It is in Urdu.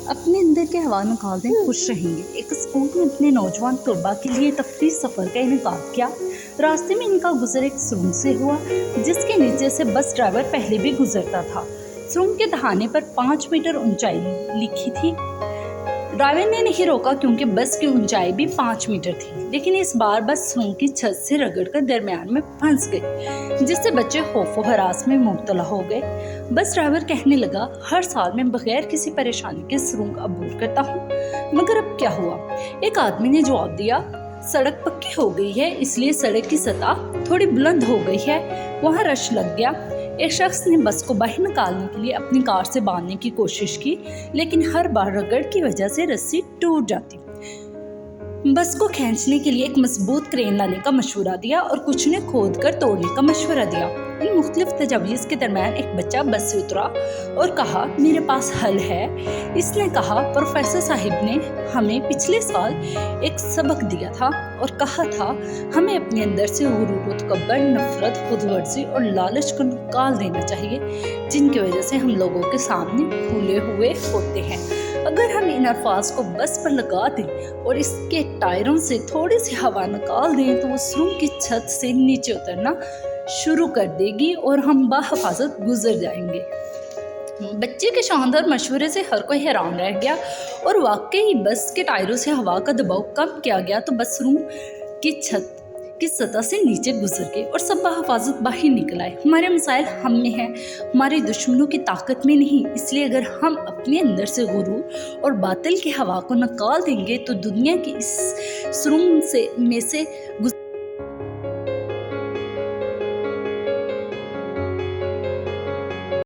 اپنے اندر کے ہوا نکال دیں، خوش رہیں گے۔ ایک اسکول نے اپنے نوجوان طلباء کے لیے تفریح سفر کا انعقاد کیا۔ راستے میں ان کا گزر ایک سرنگ سے ہوا جس کے نیچے سے بس ڈرائیور پہلے بھی گزرتا تھا۔ سرنگ کے دہانے پر 5 میٹر اونچائی لکھی تھی۔ ڈرائیور نے نہیں روکا کیونکہ بس کی اونچائی بھی 5 میٹر تھی، لیکن اس بار بس سرنگ کی چھت سے رگڑ کر درمیان میں پھنس گئی، جس سے بچے خوف و ہراس میں مبتلا ہو گئے۔ بس ڈرائیور کہنے لگا، ہر سال میں بغیر کسی پریشانی کے سرنگ عبور کرتا ہوں، مگر اب کیا ہوا؟ ایک آدمی نے جواب دیا، سڑک پکی ہو گئی ہے، اس لیے سڑک کی سطح تھوڑی بلند ہو گئی ہے۔ وہاں رش لگ گیا۔ ایک شخص نے بس کو باہر نکالنے کے لیے اپنی کار سے باندھنے کی کوشش کی، لیکن ہر بار رگڑ کی وجہ سے رسی ٹوٹ جاتی۔ بس کو کھینچنے کے لیے ایک مضبوط کرین لانے کا مشورہ دیا اور کچھ نے کھود کر توڑنے کا مشورہ دیا۔ ان مختلف تجاویز کے درمیان ایک بچہ بس سے اترا اور کہا، میرے پاس حل ہے۔ اس نے کہا، پروفیسر صاحب نے ہمیں پچھلے سال ایک سبق دیا تھا اور کہا تھا ہمیں اپنے اندر سے غرور و تکبر، نفرت، خود غرضی اور لالچ کو نکال دینا چاہیے، جن کی وجہ سے ہم لوگوں کے سامنے پھولے ہوئے ہوتے ہیں۔ اگر ہم ان الفاظ کو بس پر لگا دیں اور اس کے ٹائروں سے تھوڑی سی ہوا نکال دیں تو وہ سرنگ کی چھت سے نیچے اترنا شروع کر دے گی اور ہم بحفاظت گزر جائیں گے۔ بچے کے شاندار مشورے سے ہر کوئی حیران رہ گیا اور واقعی بس کے ٹائروں سے ہوا کا دباؤ کم کیا گیا تو بس سرنگ کی چھت کی سطح سے نیچے گزر گئی اور سب بحفاظت باہر نکل آئے۔ ہمارے مسائل ہم میں ہیں، ہمارے دشمنوں کی طاقت میں نہیں، اس لیے اگر ہم اپنے اندر سے غرور اور باطل کی ہوا کو نکال دیں گے تو دنیا کی اس سرنگ میں سے